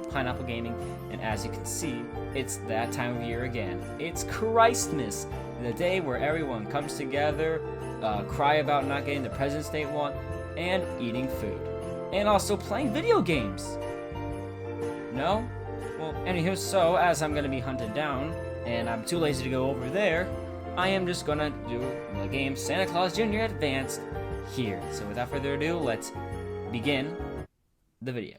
Pineapple Gaming, and as you can see, it's that time of year again. It's Christmas, the day where everyone comes together, cry about not getting the presents they want, and eating food. And also playing video games. No? Well, anywho, so as I'm gonna be hunted down, and I'm too lazy to go over there, I am just gonna do the game Santa Claus Jr. Advanced here. So without further ado, let's begin the video.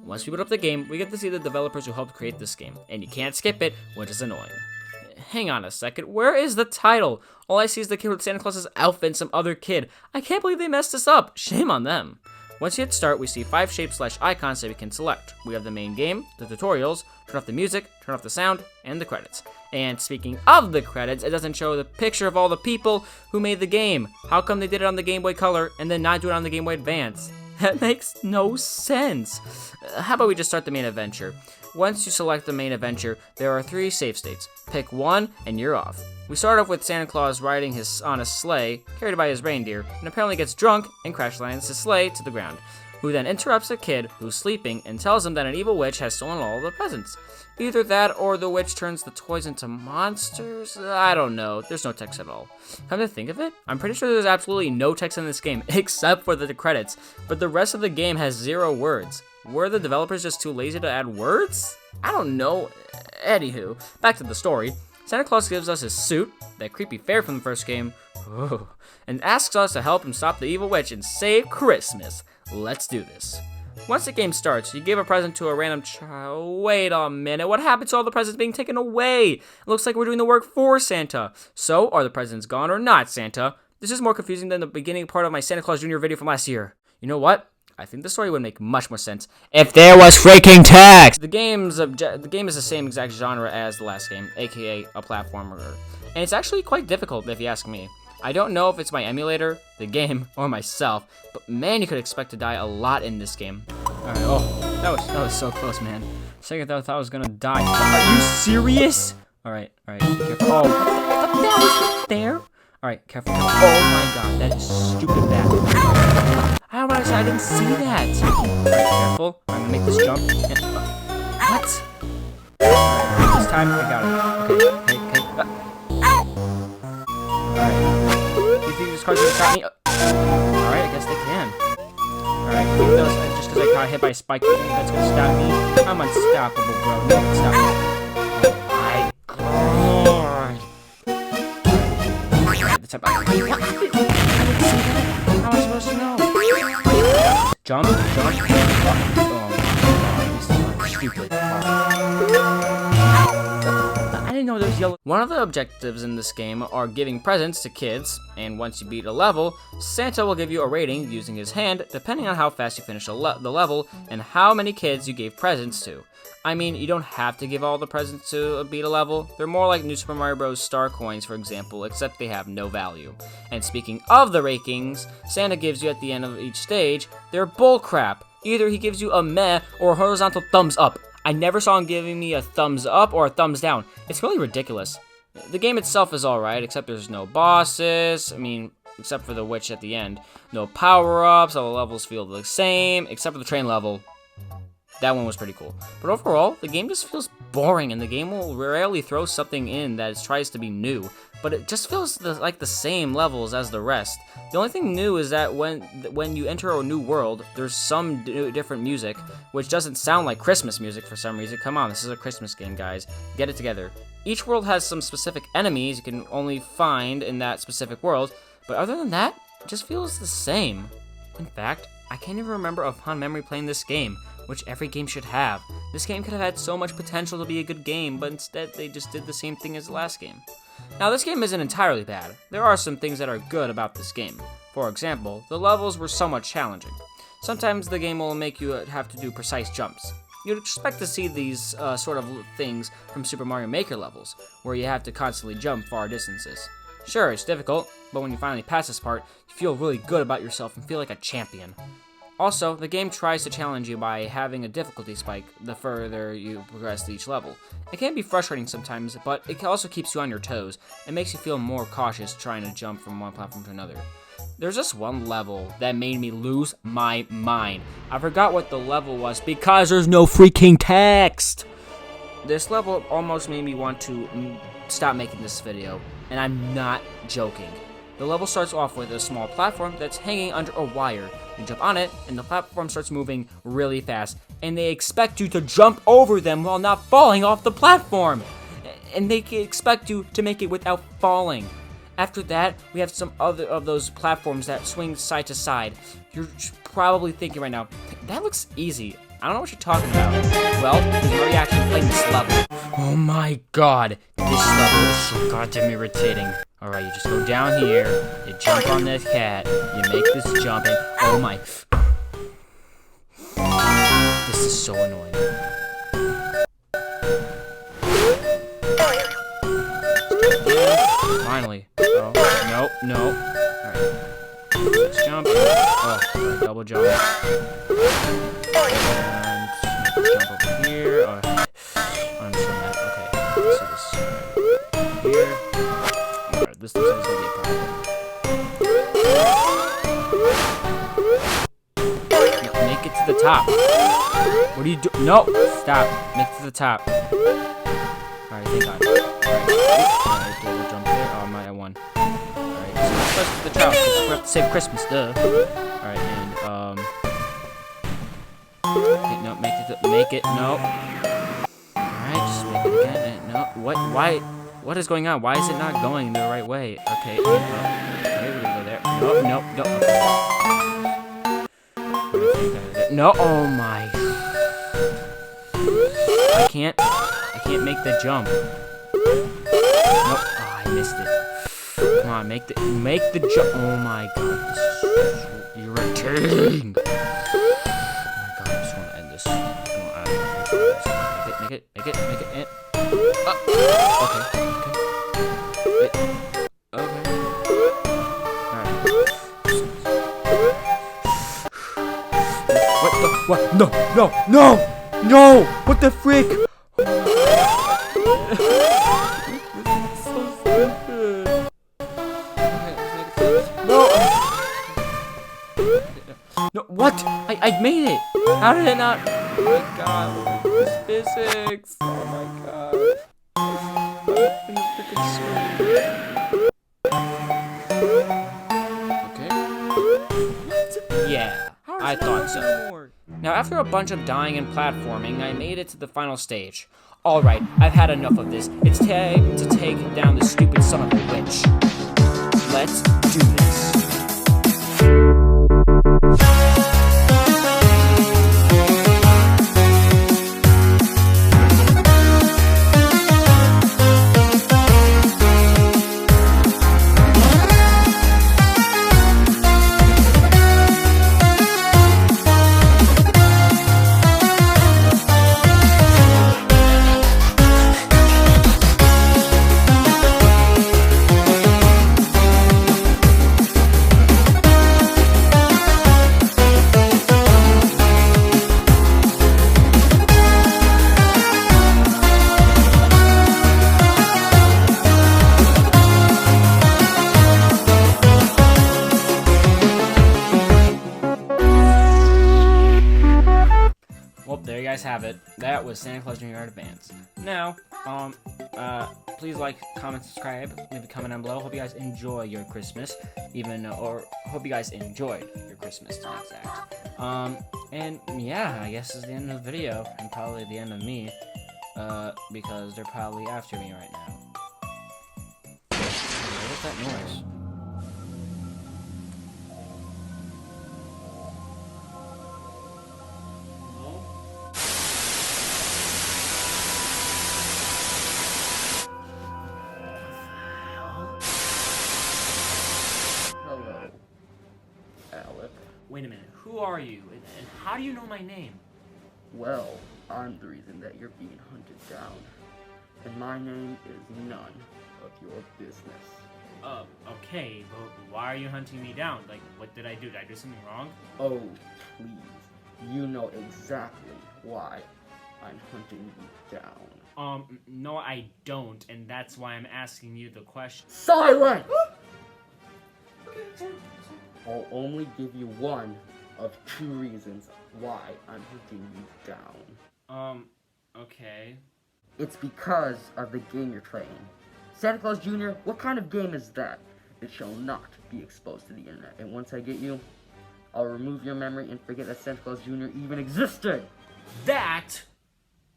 Once we put up the game, we get to see the developers who helped create this game, and you can't skip it, which is annoying. Hang on a second, where is the title? All I see is the kid with Santa Claus's outfit and some other kid. I can't believe they messed this up. Shame on them. Once you hit start, we see 5 shapes/icons that we can select. We have the main game, the tutorials, turn off the music, turn off the sound, and the credits. And speaking of the credits, it doesn't show the picture of all the people who made the game. How come they did it on the Game Boy Color and then not do it on the Game Boy Advance? That makes no sense. How about we just start the main adventure? Once you select the main adventure, there are 3 save states. Pick one and you're off. We start off with Santa Claus riding on a sleigh, carried by his reindeer, and apparently gets drunk and crash lands his sleigh to the ground, who then interrupts a kid who's sleeping and tells him that an evil witch has stolen all the presents. Either that or the witch turns the toys into monsters? I don't know. There's no text at all. Come to think of it, I'm pretty sure there's absolutely no text in this game except for the credits, but the rest of the game has 0 words. Were the developers just too lazy to add words? I don't know. Anywho, back to the story. Santa Claus gives us his suit, that creepy fairy from the first game, and asks us to help him stop the evil witch and save Christmas. Let's do this. Once the game starts, you give a present to a random child. Wait a minute, what happened to all the presents being taken away? It looks like we're doing the work for Santa. So, are the presents gone or not, Santa? This is more confusing than the beginning part of my Santa Claus Jr. video from last year. You know what? I think the story would make much more sense if there was freaking text! The game is the same exact genre as the last game, aka a platformer. And it's actually quite difficult if you ask me. I don't know if it's my emulator, the game, or myself, but man, you could expect to die a lot in this game. Alright, oh, that was so close, man. Second I thought I was gonna die. Are you serious? Alright, careful. Oh, what the hell is that there? Alright, careful. Oh my god, that is stupid bad. How about I didn't see that? Alright, careful. I'm gonna make this jump. And, what? Alright, this time I got it. Okay. Alright. You think this card's gonna stop me? Alright, I guess they can. Alright, even though just because I got hit by a spike, you think that's gonna stop me? I'm unstoppable, bro. No one can stop me. Oh my god. Alright, the type I didn't see that. How am I supposed to know? Jump. Oh my god, stupid. I didn't know there was yellow. One of the objectives in this game are giving presents to kids, and once you beat a level, Santa will give you a rating using his hand, depending on how fast you finish the level and how many kids you gave presents to. I mean, you don't have to give all the presents to beat a level. They're more like New Super Mario Bros. Star coins, for example, except they have no value. And speaking of the rankings, Santa gives you at the end of each stage, they're bullcrap. Either he gives you a meh or a horizontal thumbs up. I never saw him giving me a thumbs up or a thumbs down. It's really ridiculous. The game itself is alright, except there's no bosses. I mean, except for the witch at the end. No power-ups, all the levels feel the same, except for the train level. That one was pretty cool. But overall, the game just feels boring, and the game will rarely throw something in that tries to be new. But it just feels like the same levels as the rest. The only thing new is that when you enter a new world, there's some different music, which doesn't sound like Christmas music for some reason. Come on, this is a Christmas game, guys. Get it together. Each world has some specific enemies you can only find in that specific world, but other than that, it just feels the same. In fact, I can't even remember a fond memory playing this game, which every game should have. This game could have had so much potential to be a good game, but instead they just did the same thing as the last game. Now, this game isn't entirely bad. There are some things that are good about this game. For example, the levels were somewhat challenging. Sometimes the game will make you have to do precise jumps. You'd expect to see these sort of things from Super Mario Maker levels, where you have to constantly jump far distances. Sure, it's difficult, but when you finally pass this part, you feel really good about yourself and feel like a champion. Also, the game tries to challenge you by having a difficulty spike the further you progress to each level. It can be frustrating sometimes, but it also keeps you on your toes and makes you feel more cautious trying to jump from one platform to another. There's just one level that made me lose my mind. I forgot what the level was because there's no freaking text. This level almost made me want to stop making this video, and I'm not joking. The level starts off with a small platform that's hanging under a wire. You jump on it, and the platform starts moving really fast, and they expect you to jump over them while not falling off the platform. And they expect you to make it without falling. After that, we have some other of those platforms that swing side to side. You're probably thinking right now, that looks easy. I don't know what you're talking about. Well, because you're already actually playing this level. Oh my god, this level is so goddamn irritating. Alright, you just go down here, you jump on this cat, you make this jump, and oh my... This is so annoying. Finally. Oh, no. Alright. Let's jump. Oh, double jump. And jump over here. Oh, I'm so mad. Okay. Let's do this. Here. Alright, this looks like it's gonna be a problem. No, make it to the top. What are you doing? No! Stop. Make it to the top. Alright, thank God. Alright, double jump there. Oh, I'm at one. Alright, so let's to the top because we have to save Christmas, duh. Alright, and, okay, no, make it, no. Alright, just make it again, and no. What is going on? Why is it not going the right way? Okay, okay, we're gonna go there. No, okay. No, oh my. I can't make the jump. Nope. Oh, I missed it. Come on, make the jump. Oh my god, this is so irritating. Oh my god, I just want to end this. Make it. And... Okay. Alright. What? No! What the frick? No, what? I made it! How did it not? Oh my god, this physics! Oh my god. I'm in the freaking screen. Okay. Yeah, I thought so. Now, after a bunch of dying and platforming, I made it to the final stage. Alright, I've had enough of this. It's time to take down this stupid son of a witch. Let's do this. There you guys have it. That was Santa Claus Jr. Art Advance. Now, please like, comment, subscribe, leave a comment down below. Hope you guys enjoy your Christmas, or hope you guys enjoyed your Christmas to be exact. And yeah, I guess this is the end of the video, and probably the end of me, because they're probably after me right now. What's that noise? Wait a minute, who are you, and how do you know my name? Well, I'm the reason that you're being hunted down, and my name is none of your business. Okay, but why are you hunting me down? Like, what did I do? Did I do something wrong? Oh, please, you know exactly why I'm hunting you down. No I don't, and that's why I'm asking you the question. Silence! I'll only give you one of two reasons why I'm hunting you down. Okay. It's because of the game you're playing. Santa Claus Jr., what kind of game is that? It shall not be exposed to the internet. And once I get you, I'll remove your memory and forget that Santa Claus Jr. even existed. That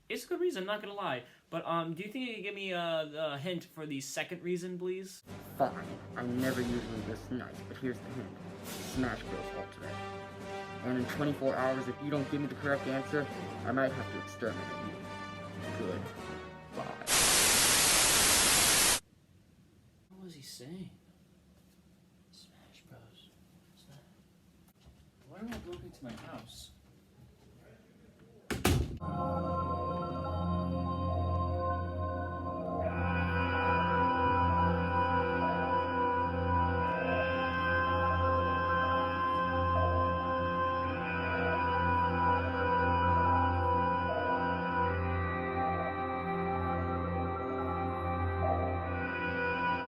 is a good reason, I'm not gonna lie. But, do you think you could give me a hint for the second reason, please? Fine. I'm never usually this nice, but here's the hint. Smash Bros. Ultimate. And in 24 hours, if you don't give me the correct answer, I might have to exterminate you. Goodbye. What was he saying? Smash Bros. Why am I going to my house?